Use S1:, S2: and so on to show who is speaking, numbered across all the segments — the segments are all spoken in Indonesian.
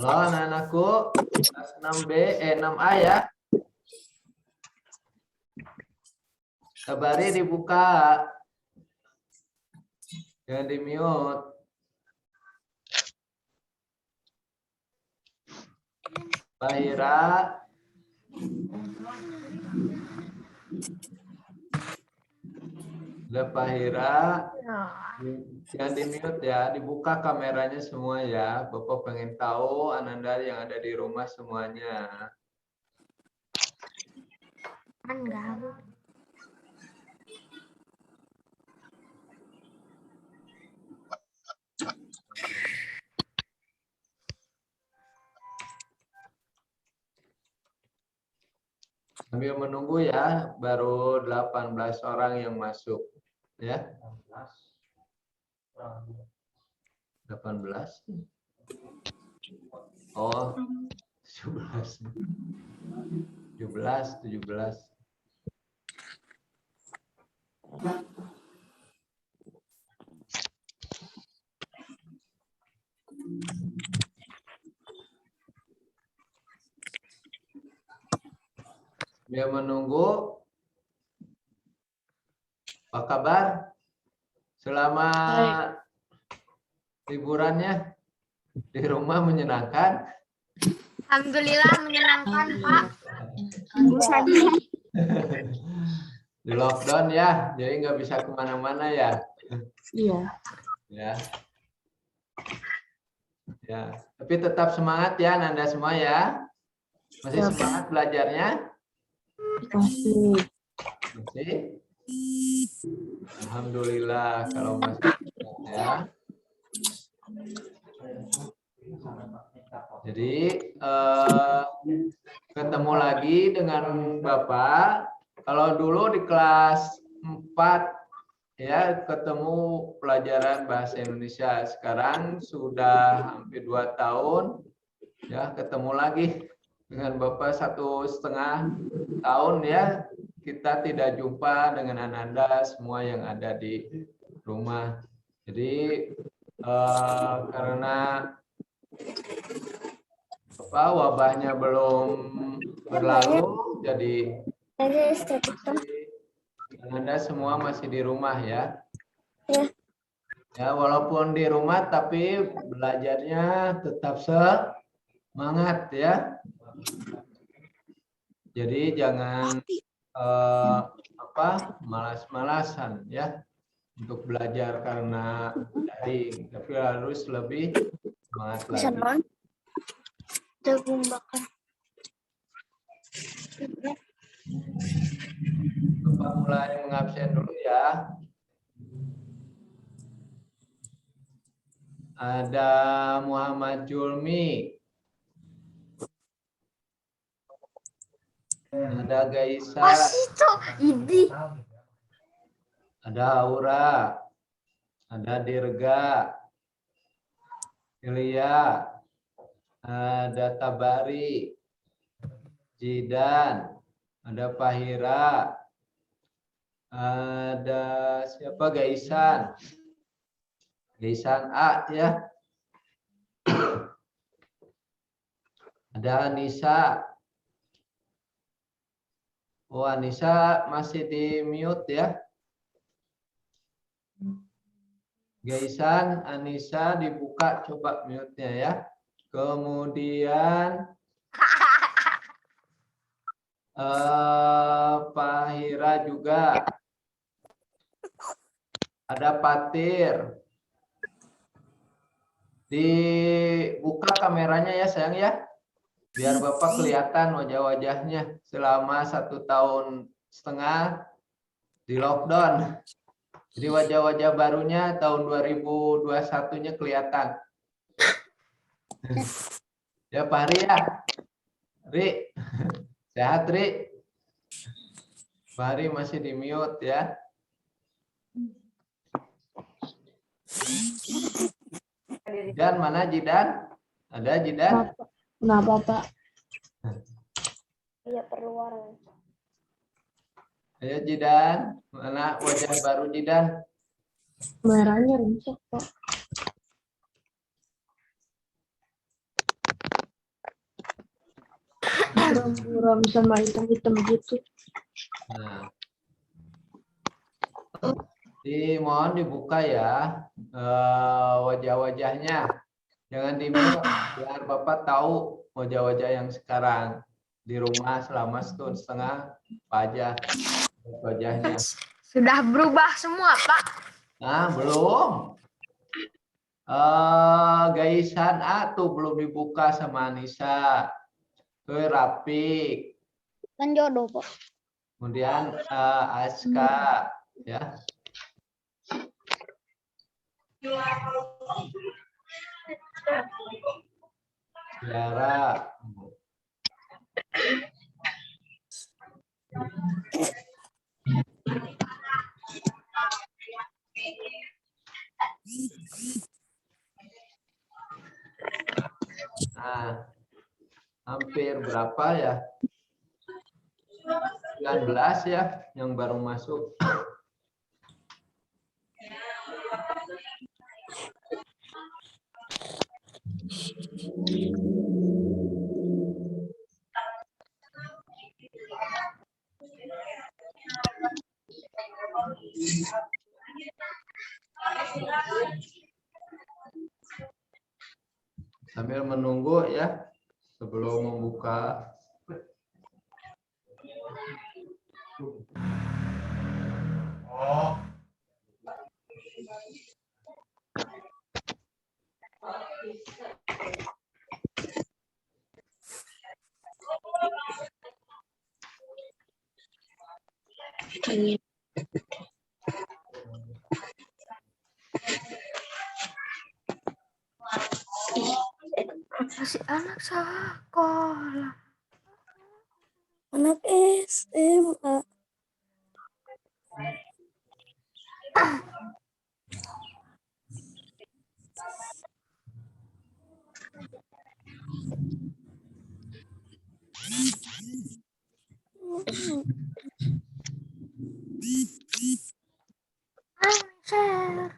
S1: Halo anak-anakku, kelas 6B, 6A ya. Sabari dibuka. Jangan di mute. Bahira. Udah Bahira. Jangan di mute ya, dibuka kameranya semua ya. Bapak pengen tahu Ananda yang ada di rumah semuanya.
S2: Enggak.
S1: Sambil menunggu ya, baru 18 orang yang masuk. Ya. 18. Oh, 17. 17. Dia menunggu. Apa kabar? Selama liburannya di rumah menyenangkan?
S2: Alhamdulillah menyenangkan, Pak.
S1: Di lockdown ya, jadi nggak bisa kemana-mana ya.
S3: Iya.
S1: Ya. Ya. Tapi tetap semangat ya, Nanda semua ya. Masih semangat belajarnya?
S3: Masih.
S1: Masih? Alhamdulillah kalau masih ya. Jadi ketemu lagi dengan Bapak. Kalau dulu di kelas 4 ya ketemu pelajaran bahasa Indonesia. Sekarang sudah hampir 2 tahun ya ketemu lagi dengan Bapak 1,5 tahun ya. Kita tidak jumpa dengan Ananda semua yang ada di rumah. Jadi karena wabahnya belum berlalu, jadi Anda semua masih di rumah ya. Ya, walaupun di rumah tapi belajarnya tetap semangat ya. Jadi jangan malas-malasan ya untuk belajar karena daring, tapi harus lebih semangat lagi.
S2: Jagung bakar.
S1: Bapak mulai mengabsen dulu ya. Ada Muhammad Julmi. Ada Gaisa. Ada Aura. Ada Dirga. Ilya. Ada Tabari. Jidan. Ada Pahira. Ada siapa? Gaisan. Gaisan A ya. Ada Anissa. Oh, Anissa masih di mute ya. Gaisan, Anissa dibuka coba mute-nya ya. Kemudian Pahira juga. Ada Patir. Dibuka kameranya ya sayang ya. Biar Bapak kelihatan wajah-wajahnya selama 1,5 tahun di lockdown. Jadi wajah-wajah barunya tahun 2021-nya kelihatan. Ya Pak Ri ya. Ri. Sehat Ri. Pak Ri masih di mute ya. Jidan mana Jidan? Ada Jidan?
S3: Kenapa Pak?
S2: Iya perlu warna.
S1: Ayo Jidan, mana wajah baru Jidan?
S3: Merahnya rusak Pak. buram-buram sama hitam-hitam gitu.
S1: Nah, mohon dibuka ya wajah-wajahnya. Jangan di-mute biar Bapak tahu wajah-wajah yang sekarang di rumah selama setahun setengah apa aja wajahnya.
S2: Sudah berubah semua, Pak.
S1: Nah, belum. Gaisan A tuh belum dibuka sama Anissa. Tuh rapi.
S2: Kan jodoh, Pak.
S1: Kemudian Aska ya. Tiara. Nah, hampir berapa ya? 19 ya yang baru masuk. Sambil menunggu ya sebelum membuka.
S2: Masih anak sekolah.
S4: Anak SMA.
S2: Share.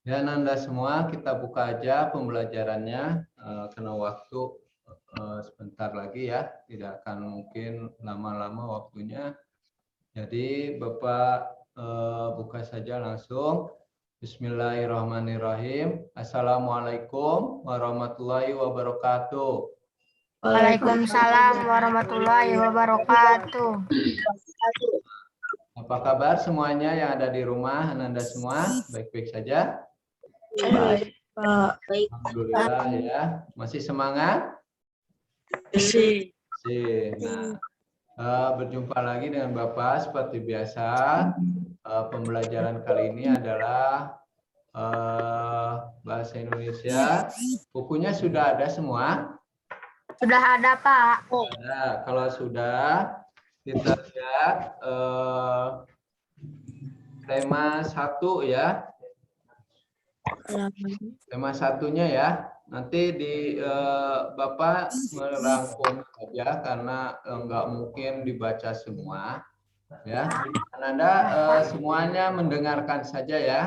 S1: Dan Anda semua kita buka aja pembelajarannya karena waktu sebentar lagi ya, tidak akan mungkin lama-lama waktunya. Jadi Bapak buka saja langsung. Bismillahirrahmanirrahim. Assalamualaikum warahmatullahi wabarakatuh.
S2: Waalaikumsalam warahmatullahi wabarakatuh.
S1: Apa kabar semuanya yang ada di rumah? Anda semua baik-baik saja?
S3: Baik, Pak.
S1: Alhamdulillah ya. Masih semangat?
S3: Sih.
S1: Nah, berjumpa lagi dengan Bapak seperti biasa. Pembelajaran kali ini adalah bahasa Indonesia. Bukunya sudah ada semua?
S2: Sudah ada, Pak.
S1: Ada. Kalau sudah, kita lihat tema 1 ya. Tema satunya ya. Nanti di Bapak merangkum saja karena nggak mungkin dibaca semua. Ya, Anda semuanya mendengarkan saja ya.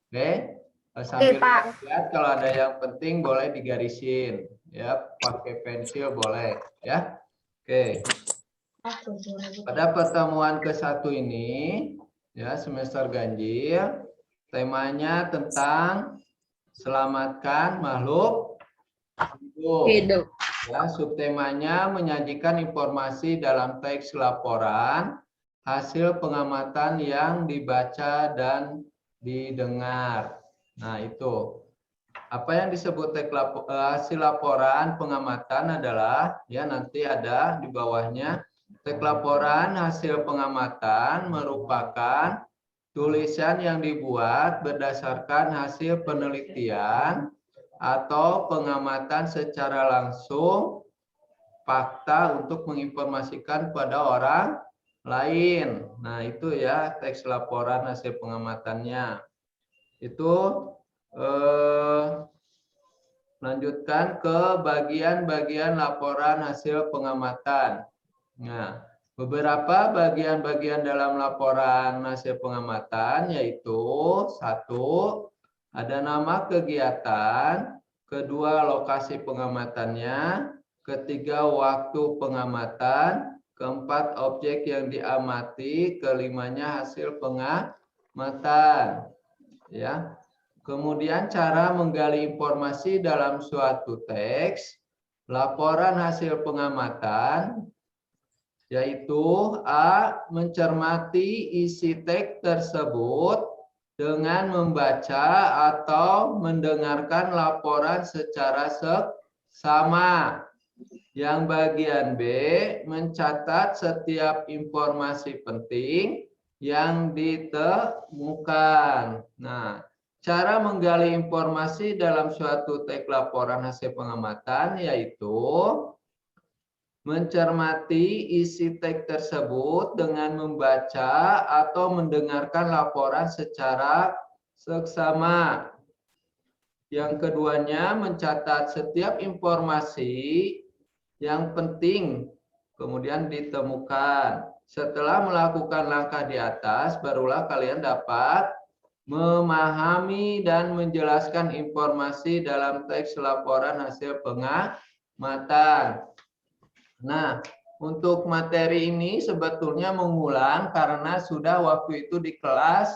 S1: Oke, sambil lihat kalau ada yang penting boleh digarisin ya, pakai pensil boleh ya. Oke. Pada pertemuan ke-1 ini ya, semester ganjil, temanya tentang selamatkan makhluk hidup. Ya, subtemanya menyajikan informasi dalam teks laporan hasil pengamatan yang dibaca dan didengar. Nah, itu. Apa yang disebut hasil laporan pengamatan adalah ya nanti ada di bawahnya Teks laporan hasil pengamatan merupakan tulisan yang dibuat berdasarkan hasil penelitian atau pengamatan secara langsung fakta untuk menginformasikan pada orang lain. Nah, itu ya teks laporan hasil pengamatannya. Itu lanjutkan ke bagian-bagian laporan hasil pengamatan. Nah, beberapa bagian-bagian dalam laporan hasil pengamatan yaitu: satu, ada nama kegiatan, kedua, lokasi pengamatannya, ketiga, waktu pengamatan, keempat, objek yang diamati, kelimanya, hasil pengamatan. Ya. Kemudian cara menggali informasi dalam suatu teks laporan hasil pengamatan yaitu: A, mencermati isi teks tersebut dengan membaca atau mendengarkan laporan secara seksama. Yang bagian B, mencatat setiap informasi penting yang ditemukan. Nah, cara menggali informasi dalam suatu teks laporan hasil pengamatan yaitu mencermati isi teks tersebut dengan membaca atau mendengarkan laporan secara seksama. Yang keduanya, mencatat setiap informasi yang penting kemudian ditemukan. Setelah melakukan langkah di atas, barulah kalian dapat memahami dan menjelaskan informasi dalam teks laporan hasil pengamatan. Nah, untuk materi ini sebetulnya mengulang karena sudah waktu itu di kelas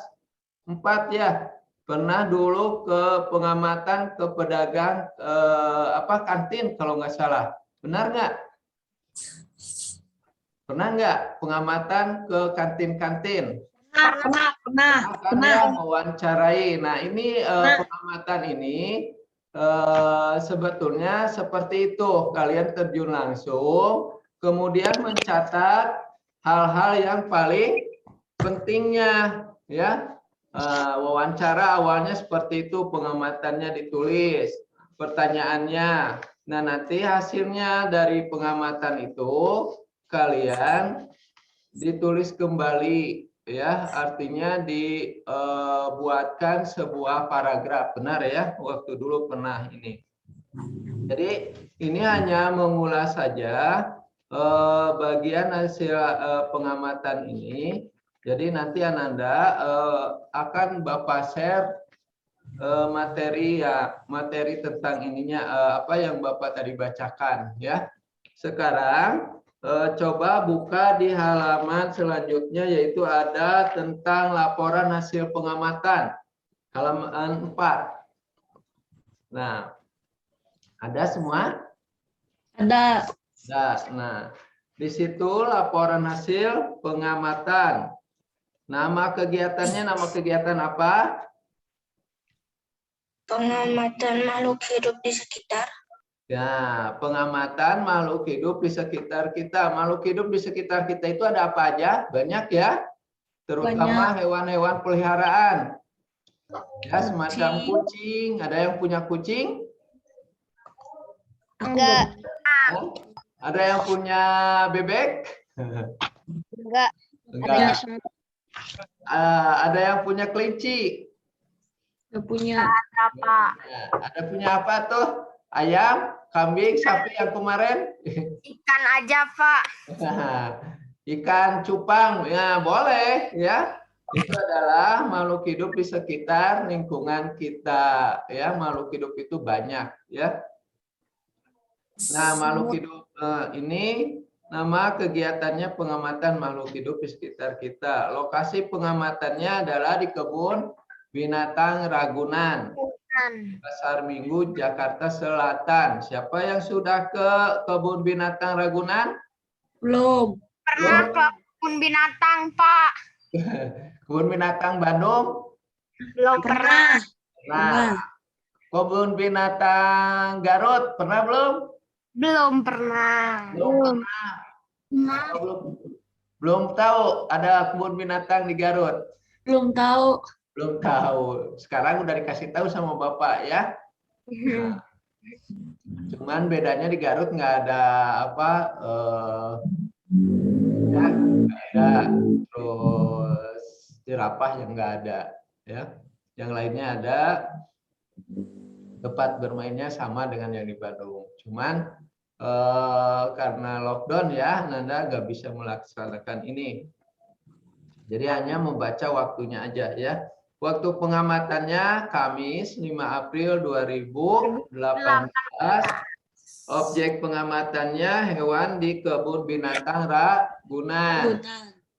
S1: 4 ya. Pernah dulu ke pengamatan ke pedagang kantin kalau nggak salah. Benar nggak? Pernah nggak pengamatan ke kantin-kantin?
S3: Pernah.
S1: Kalian mewawancarai. Nah, ini pengamatan ini sebetulnya seperti itu. Kalian terjun langsung, kemudian mencatat hal-hal yang paling pentingnya, ya. Wawancara awalnya seperti itu, pengamatannya ditulis, pertanyaannya. Nah, nanti hasilnya dari pengamatan itu kalian ditulis kembali, ya, artinya dibuatkan sebuah paragraf. Benar ya, waktu dulu pernah ini. Jadi ini hanya mengulas saja bagian hasil pengamatan ini. Jadi nanti Ananda akan Bapak share materi tentang ininya, apa yang Bapak tadi bacakan, ya. Sekarang coba buka di halaman selanjutnya, yaitu ada tentang laporan hasil pengamatan, halaman 4. Nah, ada semua?
S3: Ada.
S1: Nah, di situ laporan hasil pengamatan. Nama kegiatannya, nama kegiatan apa?
S4: Pengamatan makhluk hidup di sekitar.
S1: Ya, pengamatan makhluk hidup di sekitar kita. Makhluk hidup di sekitar kita itu ada apa aja? Banyak ya, terutama hewan-hewan peliharaan. Ya, semacam kucing. Ada yang punya kucing?
S2: Enggak.
S1: Ada yang punya bebek?
S2: Enggak.
S1: Enggak. Ada yang punya kelinci?
S3: Punya.
S2: Apa?
S1: Ada punya apa tuh? Ayam, kambing, sapi yang kemarin?
S2: Ikan aja, Pak.
S1: Ikan cupang, ya boleh ya. Itu adalah makhluk hidup di sekitar lingkungan kita, ya. Makhluk hidup itu banyak, ya. Nah, makhluk hidup ini nama kegiatannya pengamatan makhluk hidup di sekitar kita. Lokasi pengamatannya adalah di kebun binatang Ragunan, Pasar Minggu, Jakarta Selatan. Siapa yang sudah ke kebun binatang Ragunan?
S3: Belum.
S2: Pernah ke kebun binatang, Pak.
S1: Kebun binatang Bandung?
S2: Belum pernah.
S1: Nah, kebun binatang Garut pernah belum?
S2: Belum pernah.
S1: Belum pernah. Atau belum tahu ada kebun binatang di Garut?
S3: Belum tahu.
S1: Belum tahu. Sekarang udah dikasih tahu sama Bapak ya. Nah, cuman bedanya di Garut nggak ada apa ya, nggak ada terus jerapah yang nggak ada ya. Yang lainnya ada, tempat bermainnya sama dengan yang di Bandung. Cuman karena lockdown ya, Nanda nggak bisa melaksanakan ini. Jadi hanya membaca waktunya aja ya. Waktu pengamatannya Kamis 5 April 2018. Objek pengamatannya hewan di Kebun Binatang Ragunan.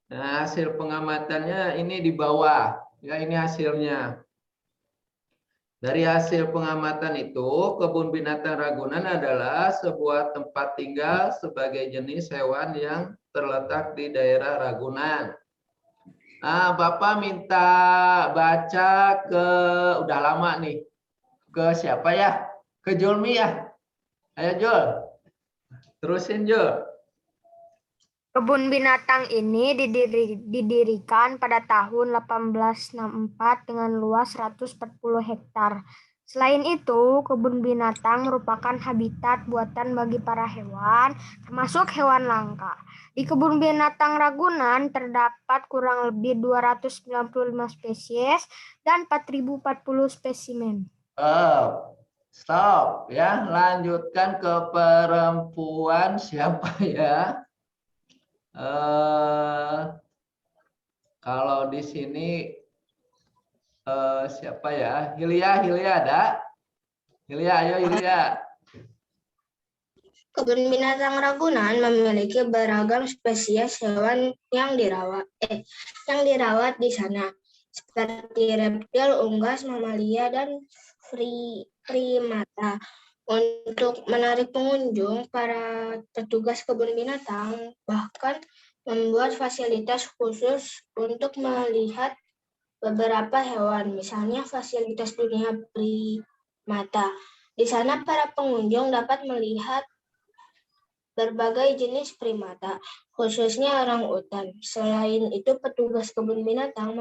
S1: Nah, hasil pengamatannya ini di bawah. Ya, ini hasilnya. Dari hasil pengamatan itu, Kebun Binatang Ragunan adalah sebuah tempat tinggal sebagai jenis hewan yang terletak di daerah Ragunan. Nah, Bapak minta baca ke, udah lama nih, ke siapa ya? Ke Julmi ya? Ayo Jul, terusin Jul.
S2: Kebun binatang ini didirikan pada tahun 1864 dengan luas 140 hektar. Selain itu, kebun binatang merupakan habitat buatan bagi para hewan, termasuk hewan langka. Di Kebun Binatang Ragunan terdapat kurang lebih 295 spesies dan 4.040 spesimen.
S1: Stop ya, lanjutkan ke perempuan siapa ya? Kalau di sini siapa ya? Hilya ada? Hilya, ayo Hilya.
S4: Kebun Binatang Ragunan memiliki beragam spesies hewan yang dirawat di sana, seperti reptil, unggas, mamalia, dan primata. Untuk menarik pengunjung, para petugas kebun binatang bahkan membuat fasilitas khusus untuk melihat beberapa hewan, misalnya fasilitas dunia primata. Di sana para pengunjung dapat melihat berbagai jenis primata, khususnya orangutan. Selain itu, petugas kebun binatang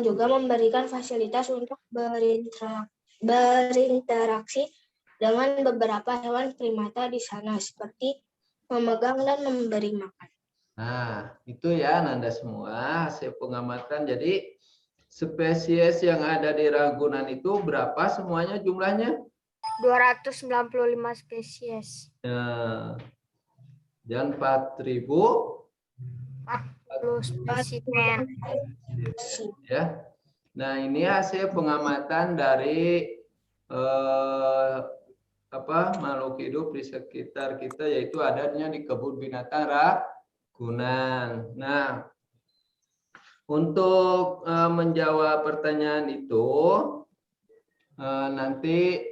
S4: juga memberikan fasilitas untuk berinteraksi dengan beberapa hewan primata di sana, seperti memegang dan memberi makan.
S1: Nah, itu ya Nanda semua hasil pengamatan. Jadi spesies yang ada di Ragunan itu berapa semuanya jumlahnya?
S2: 295 spesies.
S1: Dan 4.040
S2: spesimen.
S1: Ya. Nah, ini hasil pengamatan dari makhluk hidup di sekitar kita, yaitu adanya di Kebun Binatang Ragunan. Nah, untuk menjawab pertanyaan itu nanti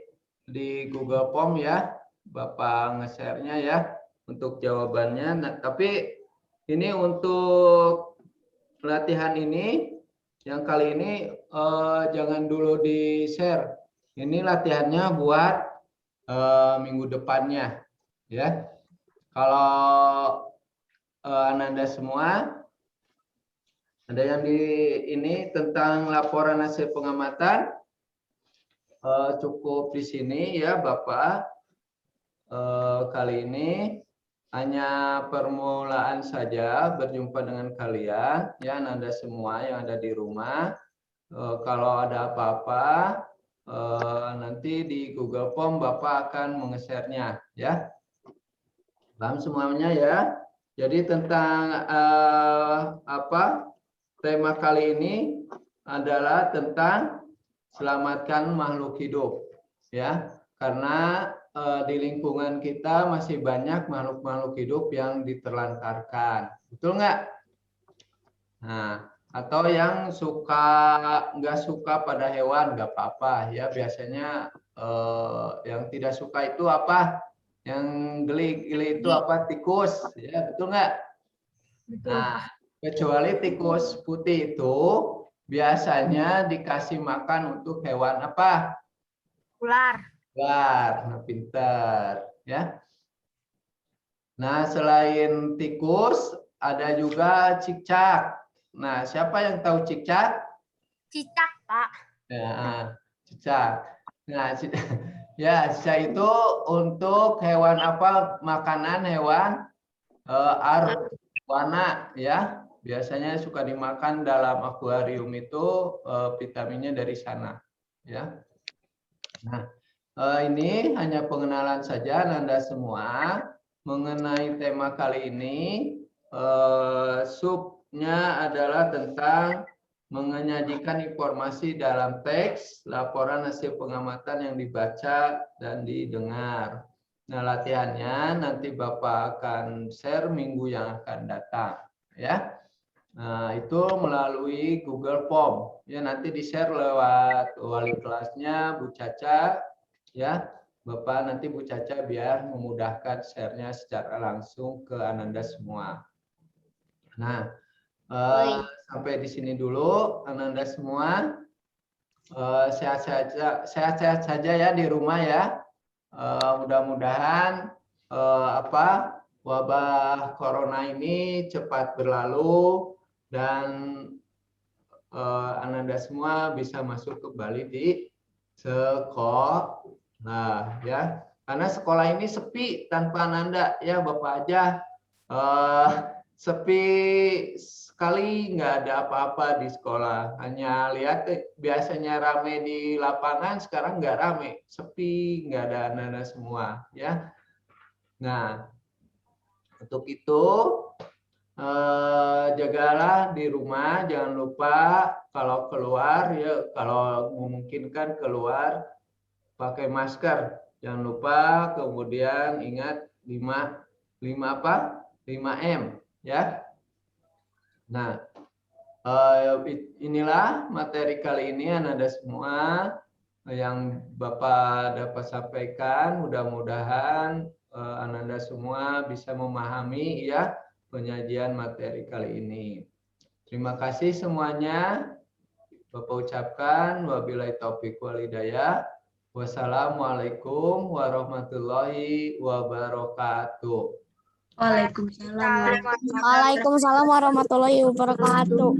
S1: di Google Form ya, Bapak nge-share-nya ya untuk jawabannya. Nah, tapi ini untuk latihan ini yang kali ini jangan dulu di-share. Ini latihannya buat minggu depannya ya. Kalau Ananda semua ada yang di ini tentang laporan hasil pengamatan, cukup di sini ya Bapak. Kali ini hanya permulaan saja berjumpa dengan kalian ya Nanda semua yang ada di rumah. Kalau ada apa-apa nanti di Google Form Bapak akan menge-share-nya ya. Paham semuanya ya. Jadi tentang tema kali ini adalah tentang selamatkan makhluk hidup ya, karena di lingkungan kita masih banyak makhluk-makhluk hidup yang diterlantarkan, betul nggak? Nah, atau yang nggak suka pada hewan nggak apa-apa ya, biasanya yang tidak suka itu apa? Yang geli itu apa? Tikus ya, betul nggak? Nah, kecuali tikus putih itu biasanya dikasih makan untuk hewan apa?
S2: Ular.
S1: Ular. Nah, pintar ya. Nah, selain tikus, ada juga cicak. Nah, siapa yang tahu cicak?
S2: Cicak, Pak.
S1: Ya, cicak. Nah, ya, cicak itu untuk hewan apa? Makanan hewan arwana ya. Biasanya suka dimakan dalam akuarium itu vitaminnya dari sana ya. Nah, ini hanya pengenalan saja Anda semua mengenai tema kali ini. Subnya adalah tentang menyajikan informasi dalam teks, laporan hasil pengamatan yang dibaca dan didengar. Nah, latihannya nanti Bapak akan share minggu yang akan datang, ya. Nah, itu melalui Google Form. Ya, nanti di-share lewat wali kelasnya Bu Caca, ya. Bapak nanti Bu Caca biar memudahkan share-nya secara langsung ke Ananda semua. Nah, sampai di sini dulu Ananda semua. Sehat-sehat saja ya di rumah ya. Mudah-mudahan wabah corona ini cepat berlalu dan Ananda semua bisa masuk kembali di sekolah. Nah, ya. Karena sekolah ini sepi tanpa Ananda ya, Bapak aja sepi sekali, nggak ada apa-apa di sekolah. Hanya lihat biasanya rame di lapangan, sekarang nggak rame, sepi, nggak ada anak-anak semua, ya. Nah, untuk itu jagalah di rumah, jangan lupa kalau keluar ya, kalau memungkinkan keluar pakai masker, jangan lupa. Kemudian ingat 5M ya. Nah, inilah materi kali ini Anda semua yang Bapak dapat sampaikan. Mudah-mudahan Anda semua bisa memahami ya penyajian materi kali ini. Terima kasih semuanya. Bapak ucapkan wabillahi taufiq wal hidayah. Wassalamualaikum warahmatullahi wabarakatuh.
S3: Waalaikumsalam.
S2: Waalaikumsalam warahmatullahi wabarakatuh.